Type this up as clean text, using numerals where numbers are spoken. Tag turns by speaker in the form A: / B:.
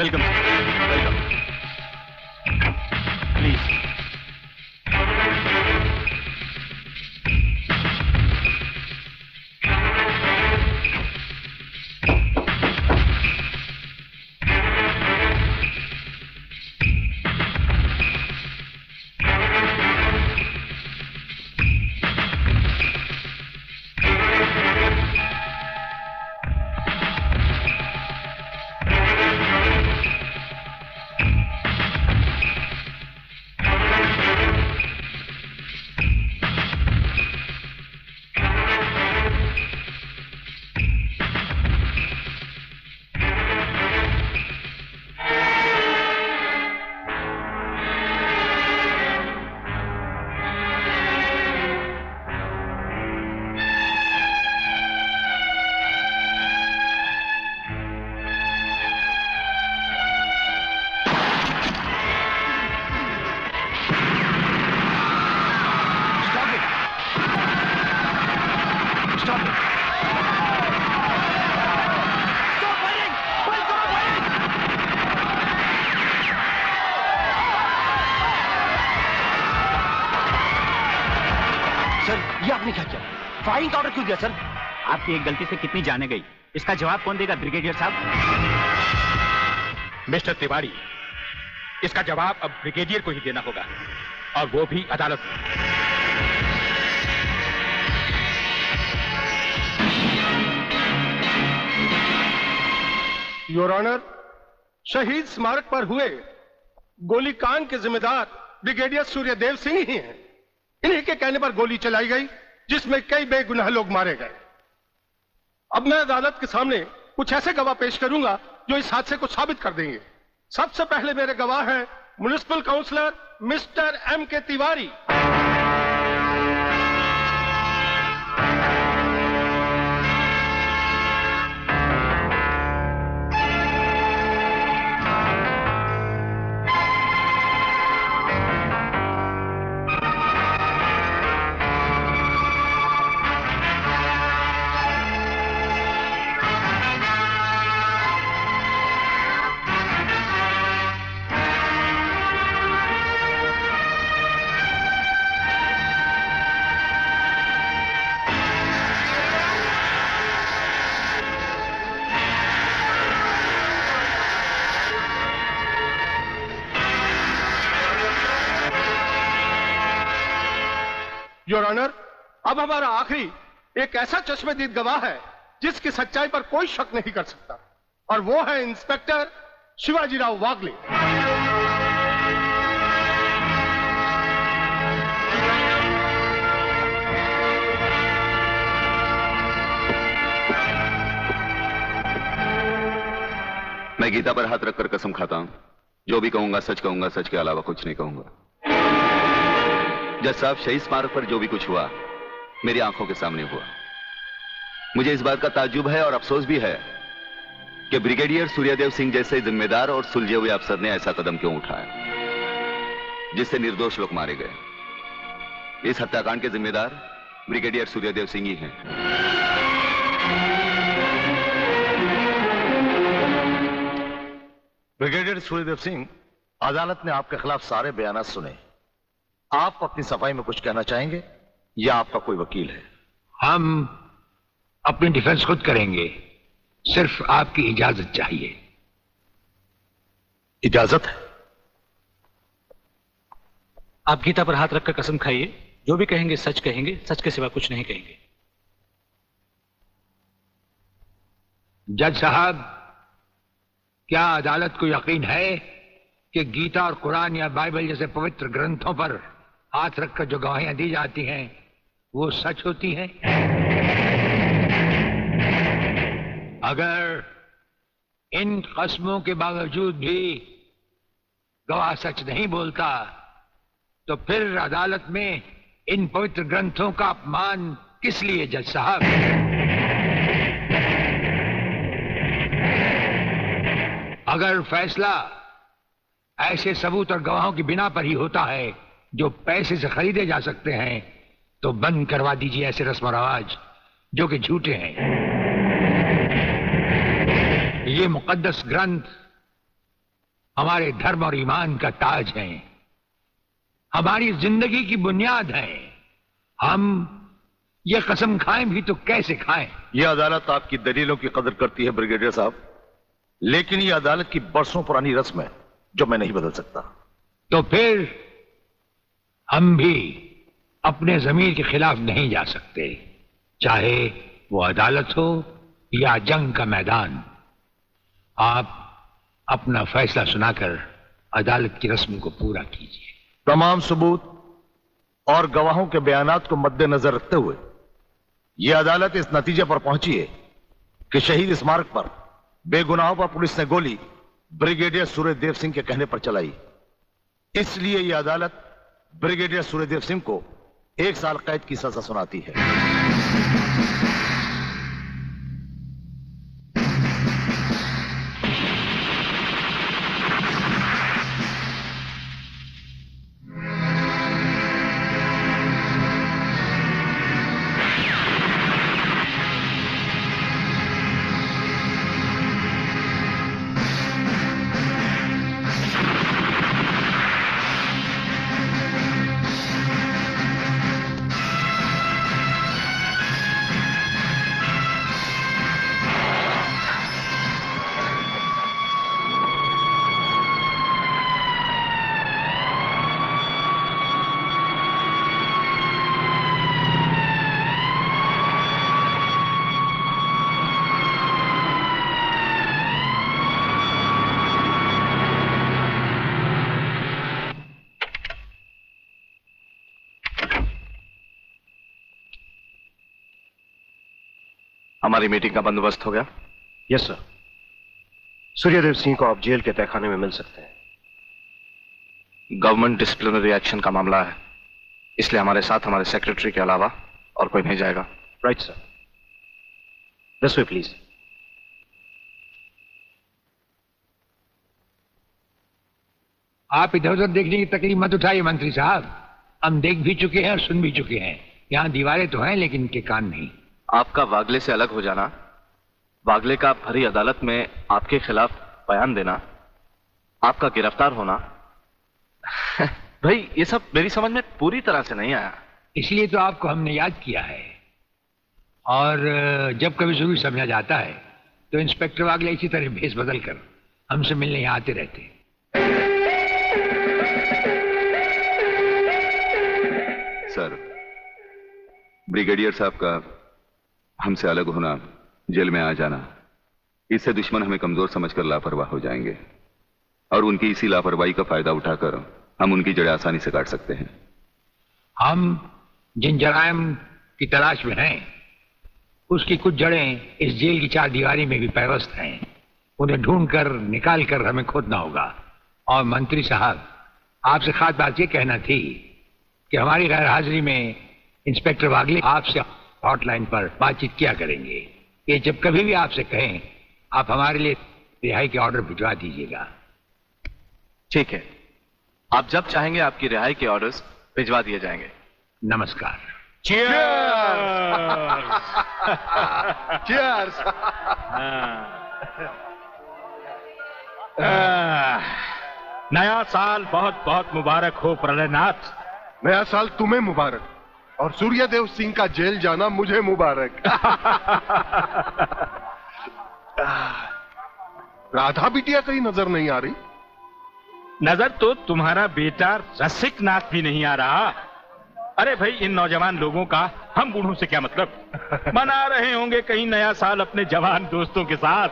A: Welcome welcome. Please.
B: Firing order क्यों दिया sir?
A: आपकी एक गलती से कितनी जाने गई, इसका जवाब कौन देगा ब्रिगेडियर साहब?
C: मिस्टर तिवारी, इसका जवाब अब ब्रिगेडियर को ही देना होगा, और वो भी अदालत में।
D: योर ऑनर, शहीद स्मारक पर हुए गोलीकांड के जिम्मेदार ब्रिगेडियर सूर्यदेव सिंह ही हैं। इन्हीं के कहने पर गोली चलाई गई, जिसमें कई बेगुनाह लोग मारे गए। अब मैं अदालत के सामने कुछ ऐसे गवाह पेश करूंगा जो इस हादसे को साबित कर देंगे। सबसे पहले मेरे गवाह हैं municipal councillor mister M.K. Tiwari. Your honour, अब हमारा आखिरी एक ऐसा चश्मदीद गवाह है जिसकी सच्चाई पर कोई शक नहीं कर सकता, और वो है इंस्पेक्टर शिवाजीराव वागले।
E: मैं गीता पर हाथ रखकर कसम खाता हूं, जो भी कहूंगा सच कहूंगा, सच के अलावा कुछ नहीं कहूंगा। जज साहब, शहीद स्मारक पर जो भी कुछ हुआ मेरी आंखों के सामने हुआ। मुझे इस बात का ताज्जुब है और अफसोस भी है कि ब्रिगेडियर सूर्यदेव सिंह जैसे जिम्मेदार और सुलझे हुए अफसर ने ऐसा कदम क्यों उठाया जिससे निर्दोष लोग मारे गए। इस हत्याकांड के जिम्मेदार ब्रिगेडियर सूर्यदेव सिंह ही हैं।
B: ब्रिगेडियर सूर्यदेव सिंह, अदालत ने आपके खिलाफ सारे बयान सुने। आप अपनी सफाई में कुछ कहना चाहेंगे या आपका कोई वकील है?
F: हम अपनी डिफेंस खुद करेंगे, सिर्फ आपकी इजाजत चाहिए।
B: इजाजत है?
G: आप गीता पर हाथ रखकर कसम खाइए, जो भी कहेंगे, सच के सिवा कुछ नहीं कहेंगे।
F: जज साहब, क्या अदालत को यकीन है कि गीता और कुरान या बाइबल जैसे पवित्र ग्रंथों पर हाथ रखकर जो गवाहियां दी जाती हैं वो सच होती हैं? अगर इन कस्मों के बावजूद भी गवाह सच नहीं बोलता तो फिर अदालत में इन पवित्र ग्रंथों का अपमान किस लिए जज साहब? अगर फैसला ऐसे सबूत और गवाहों की बिना पर ही होता है जो पैसे से खरीदे जा सकते हैं, तो बंद करवा दीजिए ऐसे रस्म और रवाज जो कि झूठे हैं। ये मुकद्दस ग्रंथ हमारे धर्म और ईमान का ताज हैं, हमारी जिंदगी की बुनियाद हैं। हम ये कसम खाएं भी तो कैसे खाएं?
B: यह अदालत आपकी दलीलों की कदर करती है ब्रिगेडियर साहब, लेकिन यह अदालत की बरसों पुरानी रस्म है जो मैं नहीं बदल सकता।
F: तो फिर हम भी अपने जमीर के खिलाफ नहीं जा सकते, चाहे वो अदालत हो या जंग का मैदान। आप अपना फैसला सुनाकर अदालत की रस्म को पूरा कीजिए।
B: तमाम सबूत और गवाहों के बयानात को मद्देनजर रखते हुए यह अदालत इस नतीजे पर पहुंची है कि शहीद स्मारक पर बेगुनाहों पर पुलिस ने गोली ब्रिगेडियर सूर्यदेव सिंह के कहने पर चलाई। इसलिए यह अदालत ब्रिगेडियर सूर्यदेव सिंह को 1 साल कैद की सजा सुनाती है।
H: हमारी मीटिंग का बंदोबस्त हो गया?
I: Yes sir. सूर्यदेव सिंह को आप जेल के तहखाने में मिल सकते हैं।
H: गवर्नमेंट डिसिप्लिनरी एक्शन का मामला है, इसलिए हमारे साथ हमारे सेक्रेटरी के अलावा और कोई नहीं जाएगा।
I: Right sir. This way please.
F: आप इधर उधर देखने की तकलीफ मत उठाइए मंत्री साहब, हम देख भी चुके हैं और सुन भी चुके हैं। यहाँ दीवारें तो हैं लेकिन इनके कान नहीं।
H: आपका वागले से अलग हो जाना, वागले का भरी अदालत में आपके खिलाफ बयान देना, आपका गिरफ्तार होना भाई ये सब मेरी समझ में पूरी तरह से नहीं आया।
F: इसलिए तो आपको हमने याद किया है, और जब कभी जरूरी समझा जाता है तो इंस्पेक्टर वागले इसी तरह भेस बदल कर हमसे मिलने यहाँ आते रहते।
E: सर, ब्रिगेडियर साहब का हमसे अलग होना, जेल में आ जाना, इससे दुश्मन हमें कमजोर समझकर लापरवाह हो जाएंगे और उनकी इसी लापरवाही का फायदा उठाकर हम उनकी जड़ें आसानी से काट सकते हैं।
F: हम जिन जराइम की तलाश में हैं, उसकी कुछ जड़ें इस जेल की 4 दीवारी में भी पैवस्त हैं। उन्हें ढूंढकर निकाल कर हमें खोदना होगा। और मंत्री साहब, आपसे खास बात यह कहना थी कि हमारी गैर हाजिरी में इंस्पेक्टर वागले आपसे हॉटलाइन पर बातचीत किया करेंगे। ये जब कभी भी आपसे कहें, आप हमारे लिए रिहाई के ऑर्डर भिजवा दीजिएगा।
H: ठीक है, आप जब चाहेंगे आपकी रिहाई के ऑर्डर्स भिजवा दिए जाएंगे।
F: नमस्कार।
D: Cheers!
C: नया साल बहुत बहुत मुबारक हो प्रलयनाथ।
D: नया साल तुम्हें मुबारक, और सूर्यदेव सिंह का जेल जाना मुझे मुबारक। राधा बिटिया कहीं नजर नहीं आ रही।
C: नजर तो तुम्हारा बेटा रसिक नाथ भी नहीं आ रहा। अरे भाई, इन नौजवान लोगों का हम बूढ़ों से क्या मतलब? मना रहे होंगे कहीं नया साल अपने जवान दोस्तों के साथ।